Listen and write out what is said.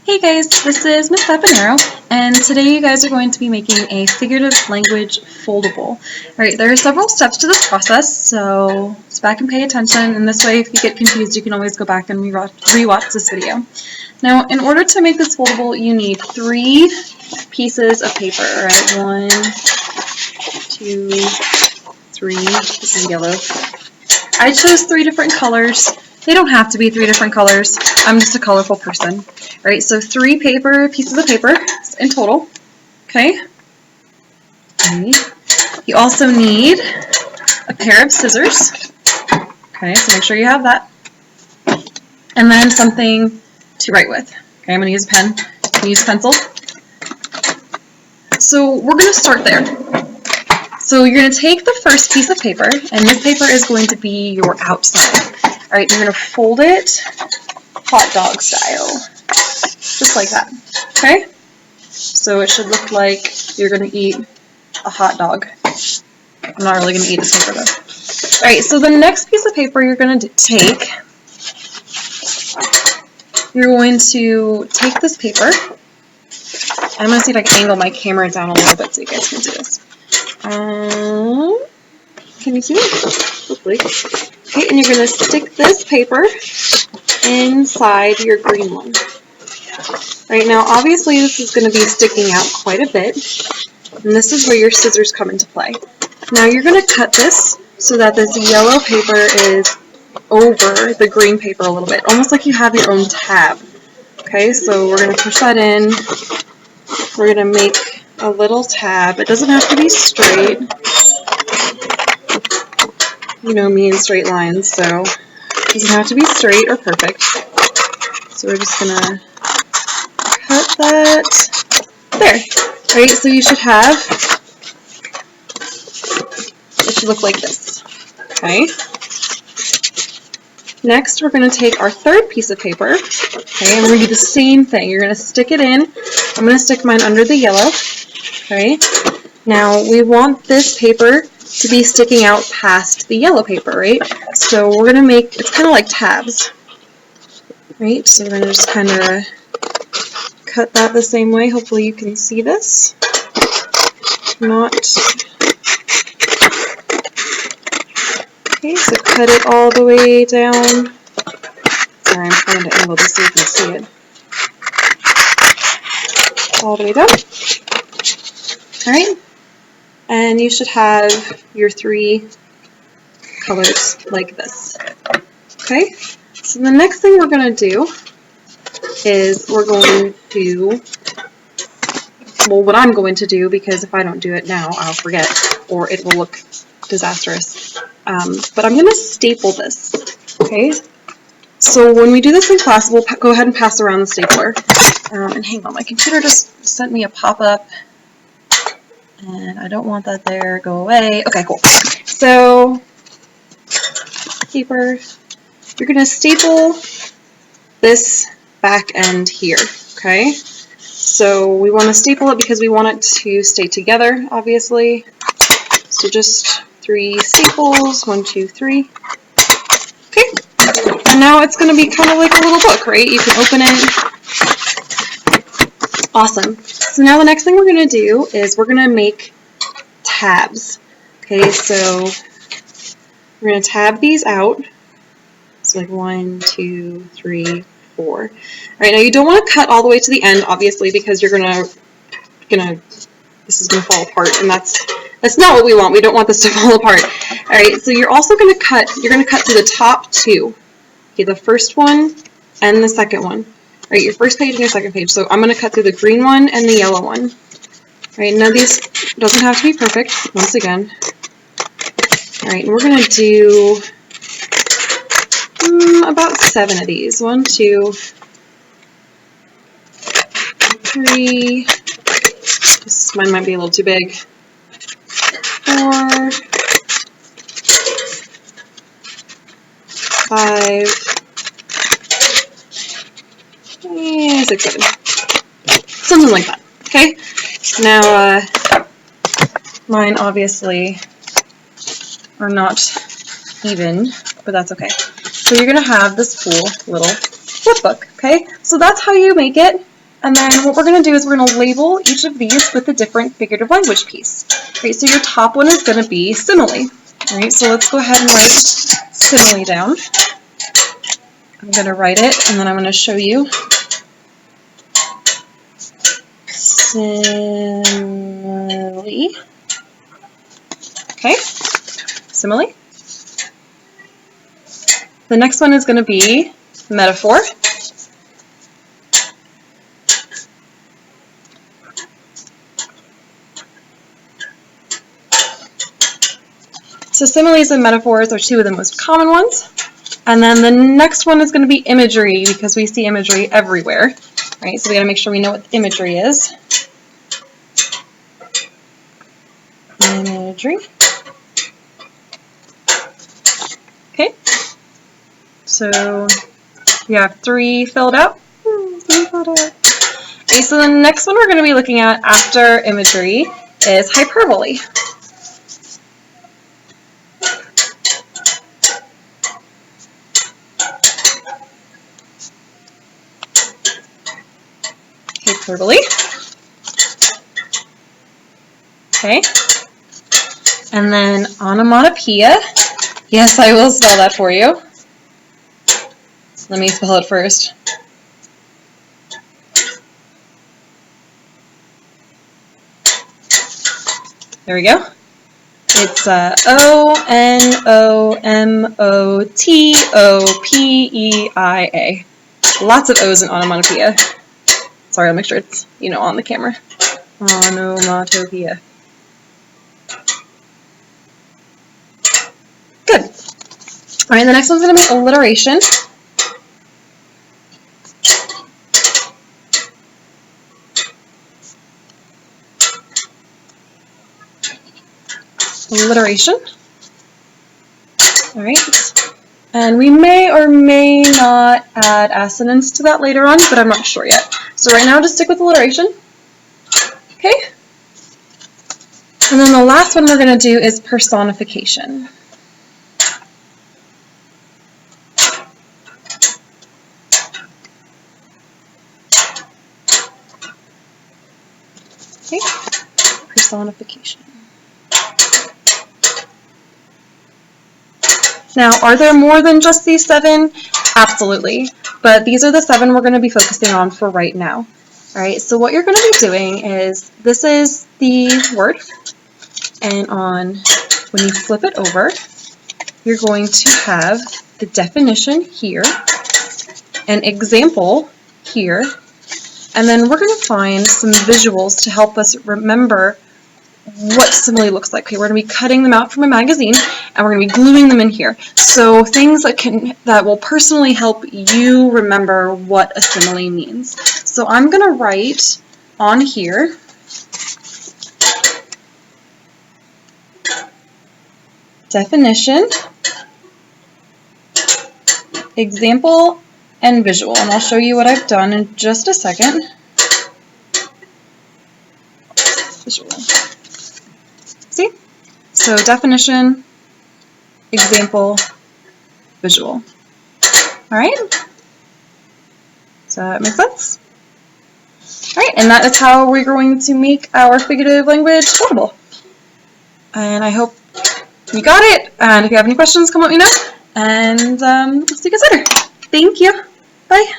Hey guys, this is Miss Papanero, and today you guys are going to be making a figurative language foldable. Alright, there are several steps to this process, so sit back and pay attention, and this way if you get confused you can always go back and rewatch this video. Now, in order to make this foldable, you need 3 pieces of paper, alright? 1, 2, 3, this is yellow. I chose 3 different colors. They don't have to be 3 different colors. I'm just a colorful person. Alright, so 3 pieces of paper in total. Okay. You also need a pair of scissors. Okay, so make sure you have that. And then something to write with. Okay, I'm going to use a pen. You can use a pencil. So we're going to start there. So you're going to take the first piece of paper, and this paper is going to be your outline. Alright, you're going to fold it hot dog style. Just like that. Okay? So it should look like you're going to eat a hot dog. I'm not really going to eat this paper though. Alright, so the next piece of paper you're going to take, you're going to take this paper. I'm going to see if I can angle my camera down a little bit so you guys can see this. Can you see it? Hopefully. Okay, and you're going to stick this paper inside your green one. Right now, obviously this is going to be sticking out quite a bit, and this is where your scissors come into play. Now you're going to cut this so that this yellow paper is over the green paper a little bit, almost like you have your own tab. Okay, so we're going to push that in. We're going to make a little tab. It doesn't have to be straight. You know me and straight lines, so it doesn't have to be straight or perfect. So we're just going to cut that there. Alright, so you should have, it should look like this. Okay. Next, we're going to take our third piece of paper, okay, and we're going to do the same thing. You're going to stick it in. I'm going to stick mine under the yellow. Okay. Now, we want this paper to be sticking out past the yellow paper, right? So we're going to make, it's kind of like tabs, right? So we're going to just kind of cut that the same way. Hopefully you can see this. Not. Okay, so cut it all the way down. Sorry, I'm trying to angle this so you can see it. All the way down. Alright. And you should have your 3 colors like this. Okay? So the next thing we're going to do is we're going to, well, what I'm going to do, because if I don't do it now, I'll forget, or it will look disastrous. But I'm going to staple this. Okay? So when we do this in class, we'll go ahead and pass around the stapler. And hang on, my computer just sent me a pop-up. And I don't want that there. Go away. Okay, cool. So, paper. You're going to staple this back end here. Okay? So we want to staple it because we want it to stay together, obviously. So just 3 staples. 1, 2, 3. Okay. And now it's going to be kind of like a little book, right? You can open it. Awesome. So now the next thing we're going to do is we're going to make tabs. Okay, so we're going to tab these out. So like 1, 2, 3, 4. All right, now you don't want to cut all the way to the end, obviously, because you're this is going to fall apart, and that's not what we want. We don't want this to fall apart. All right, so you're also going to cut to the top 2. Okay, the first one and the second one. All right, your first page and your second page. So I'm going to cut through the green one and the yellow one. All right, now these doesn't have to be perfect, once again. All right, and we're going to do about 7 of these. 1, 2, 3. Mine might be a little too big. 4, 5. Yeah, 6, 7. Something like that. Okay? Now, mine obviously are not even, but that's okay. So you're going to have this cool little flip book, okay? So that's how you make it. And then what we're going to do is we're going to label each of these with a different figurative language piece. Right, so your top one is going to be simile. All right, so let's go ahead and write simile down. I'm going to write it, and then I'm going to show you. Simile. Okay, simile. The next one is going to be metaphor. So similes and metaphors are two of the most common ones. And then the next one is going to be imagery, because we see imagery everywhere. Right? So we got to make sure we know what imagery is. Imagery. Okay. So we have 3 filled out. 3 filled out. Okay, so the next one we're going to be looking at after imagery is hyperbole. Hyperbole. Okay. And then onomatopoeia. Yes, I will spell that for you. Let me spell it first. There we go. It's O-N-O-M-O-T-O-P-E-I-A. Lots of O's in onomatopoeia. Sorry, I'll make sure it's, on the camera. Onomatopoeia. Good. All right, the next one's going to be alliteration. Alliteration. All right. And we may or may not add assonance to that later on, but I'm not sure yet. So right now, just stick with alliteration. Okay. And then the last one we're going to do is personification. Okay. Personification. Now, are there more than just these 7? Absolutely. But these are the 7 we're going to be focusing on for right now. All right, so what you're going to be doing is, this is the word, and when you flip it over, you're going to have the definition here, an example here, and then we're going to find some visuals to help us remember what simile looks like. Okay, we're going to be cutting them out from a magazine, and we're going to be gluing them in here. So things that will personally help you remember what a simile means. So I'm going to write on here definition, example, and visual. And I'll show you what I've done in just a second. Visual. See? So definition, example, visual. All right? Does that make sense? All right, and that is how we're going to make our figurative language foldable. And I hope you got it. And if you have any questions, come let me know. And I'll see you guys later. Thank you. Bye.